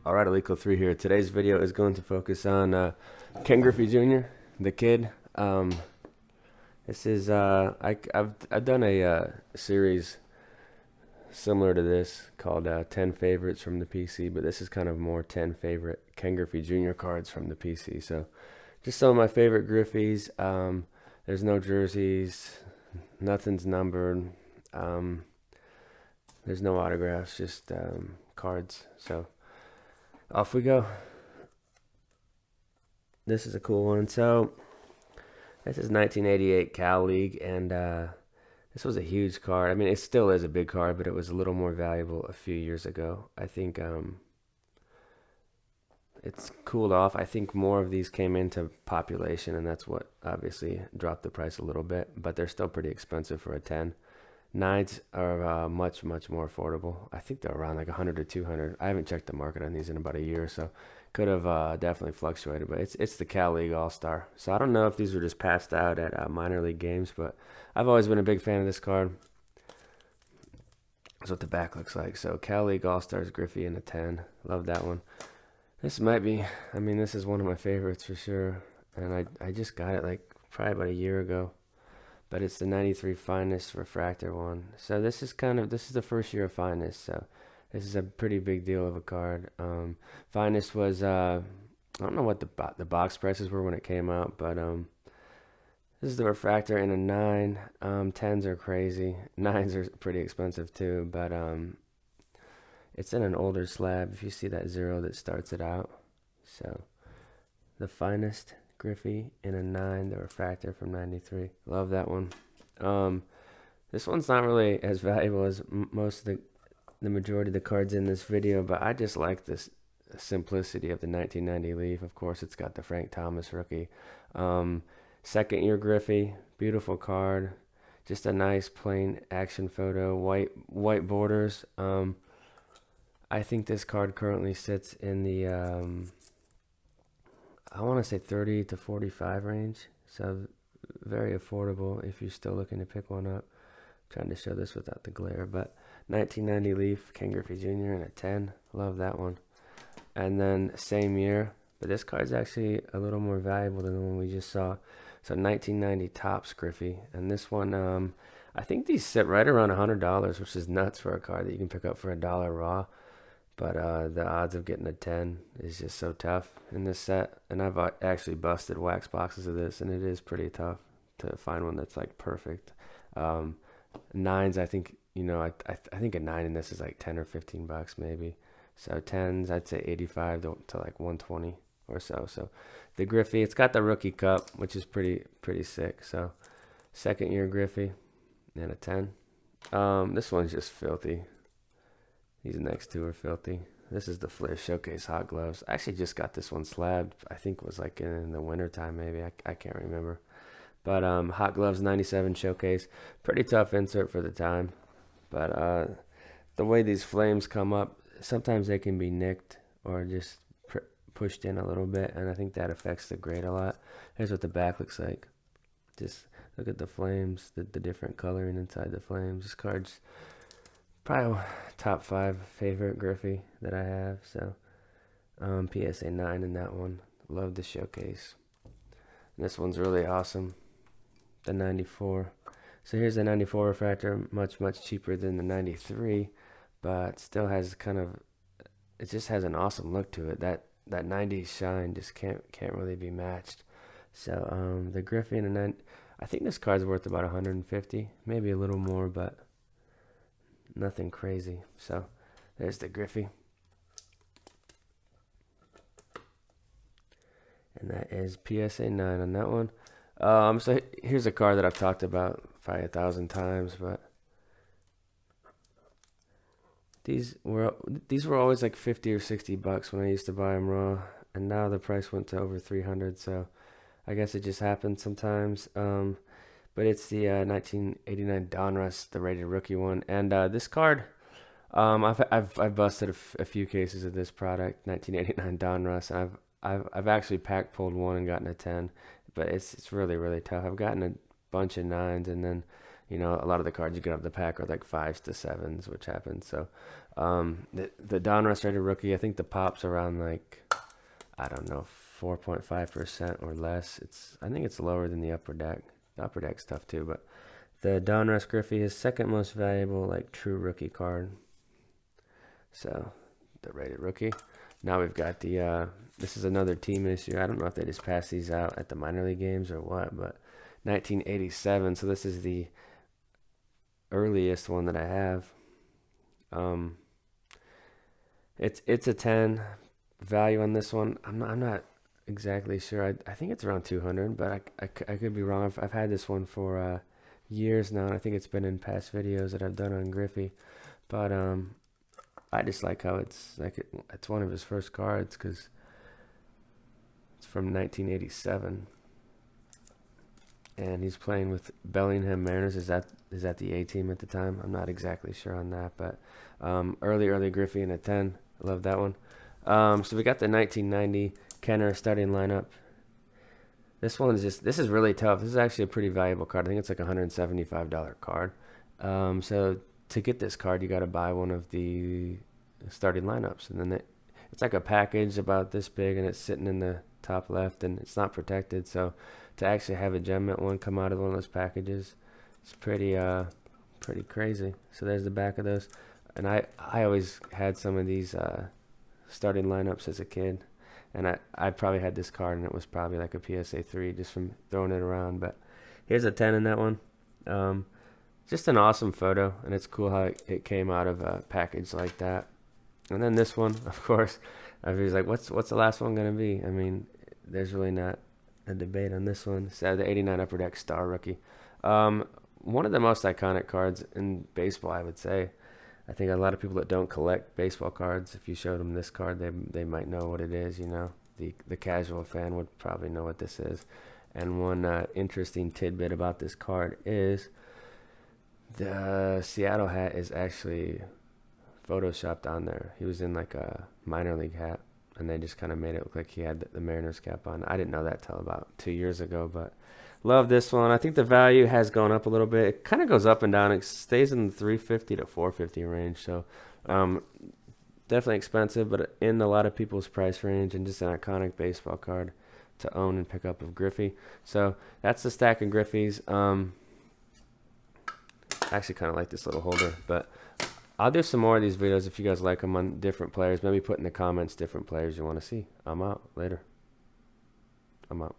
All right, Alico 3 here. Today's video is going to focus on Ken Griffey Jr., the kid. This is I've done a series similar to this called 10 favorites from the PC, but this is kind of more 10 favorite Ken Griffey Jr. cards from the PC. So just some of my favorite Griffies. There's no jerseys, nothing's numbered. Um, there's no autographs, just cards. So off we go. This is a cool one. So this is 1988 Cal League, and this was a huge card. I mean, it still is a big card, but it was a little more valuable a few years ago. I think it's cooled off. I think more of these came into population, and that's what obviously dropped the price a little bit, but they're still pretty expensive for a 10. Nines are much more affordable. I think they're around like 100 to 200. I haven't checked the market on these in about a year, so could have definitely fluctuated. But it's the Cal League All Star. So I don't know if these were just passed out at minor league games, but I've always been a big fan of this card. That's what the back looks like. So Cal League All Stars Griffey in a 10. Love that one. This might be. I mean, this is one of my favorites for sure, and I just got it like probably about a year ago. But it's the 93 Finest Refractor one. So this is the first year of Finest. So this is a pretty big deal of a card. Finest was I don't know what the box prices were when it came out, but this is the Refractor in a 9. 10s are crazy. 9s are pretty expensive too, but it's in an older slab. If you see that 0 that starts it out, so the Finest Griffey in a 9, the Refractor from 93. Love that one. This one's not really as valuable as most of the majority of the cards in this video, but I just like this simplicity of the 1990 Leaf. Of course, it's got the Frank Thomas rookie. Second year Griffey, beautiful card. Just a nice plain action photo, white borders. I think this card currently sits in the I want to say 30 to 45 range, so very affordable if you're still looking to pick one up. I'm trying to show this without the glare, but 1990 Leaf, Ken Griffey Jr. in a 10. Love that one. And then same year, but this card's actually a little more valuable than the one we just saw. So 1990 Topps Griffey, and this one, I think these sit right around $100, which is nuts for a card that you can pick up for $1 raw. But the odds of getting a 10 is just so tough in this set. And I've actually busted wax boxes of this, and it is pretty tough to find one that's like perfect. Nines, I think, I think a 9 in this is like 10 or 15 bucks maybe. So 10s, I'd say 85 to like 120 or so. So the Griffey, it's got the rookie cup, which is pretty sick. So second year Griffey and a 10. This one's just filthy. These next two are filthy. This is the Flair Showcase Hot Gloves. I actually just got this one slabbed. I think it was like in the winter time maybe. I can't remember. But Hot Gloves 97 Showcase. Pretty tough insert for the time. But the way these flames come up, sometimes they can be nicked or just pushed in a little bit. And I think that affects the grade a lot. Here's what the back looks like. Just look at the flames, the different coloring inside the flames. This card's probably top 5 favorite Griffey that I have. So PSA 9 in that one. Love the showcase. And this one's really awesome. The 94. So here's the 94 refractor, much cheaper than the 93, but still has it just has an awesome look to it. That 90s shine just can't really be matched. So the Griffey and the 9, I think this card's worth about 150, maybe a little more, but nothing crazy. So there's the Griffey, and that is PSA 9 on that one. So here's a card that I've talked about probably 1,000 times, but these were always like 50 or 60 bucks when I used to buy them raw, and now the price went to over 300. So I guess it just happens sometimes. But it's the 1989 Donruss, the rated rookie one, and this card, I've busted a few cases of this product, 1989 Donruss, and I've actually pack pulled one and gotten a 10, but it's really tough. I've gotten a bunch of 9s, and then a lot of the cards you get off the pack are like 5s to 7s, which happens. So The Donruss rated rookie, I think the pop's around like, I don't know, 4.5% or less. I think it's lower than the Upper Deck. The Upper Deck stuff too, but the Donruss Griffey is second most valuable like true rookie card. So the rated rookie. Now we've got the this is another team issue. I don't know if they just pass these out at the minor league games or what, but 1987. So this is the earliest one that I have. It's a 10 value on this one. I'm not exactly sure. I think it's around 200, but I could be wrong. I've had this one for years now, and I think it's been in past videos that I've done on Griffey. But I just like how it's one of his first cards because it's from 1987, and he's playing with Bellingham Mariners. Is that the A team at the time? I'm not exactly sure on that, but early Griffey in a 10. I love that one. So we got the 1990 Kenner starting lineup. This is really tough. This is actually a pretty valuable card. I think it's like a $175 card. So to get this card, you got to buy one of the starting lineups, and then it's like a package about this big, and it's sitting in the top left, and it's not protected. So to actually have a gem mint one come out of one of those packages, it's pretty crazy. So there's the back of those, and I always had some of these starting lineups as a kid, and I probably had this card, and it was probably like a PSA 3 just from throwing it around. But here's a 10 in that one. Just an awesome photo, and it's cool how it came out of a package like that. And then this one, of course, I was like, what's the last one going to be? I mean, there's really not a debate on this one. It's the 89 Upper Deck Star Rookie. One of the most iconic cards in baseball, I would say. I think a lot of people that don't collect baseball cards, if you showed them this card, they might know what it is, you know. The casual fan would probably know what this is. And one interesting tidbit about this card is the Seattle hat is actually photoshopped on there. He was in like a minor league hat, and they just kind of made it look like he had the Mariners cap on. I didn't know that till about 2 years ago, but love this one. I think the value has gone up a little bit. It kind of goes up and down. It stays in the 350 to 450 range, so definitely expensive, but in a lot of people's price range, and just an iconic baseball card to own and pick up of Griffey. So that's the stack of Griffies. I actually kind of like this little holder, but I'll do some more of these videos if you guys like them on different players. Maybe put in the comments different players you want to see. I'm out. Later. I'm out.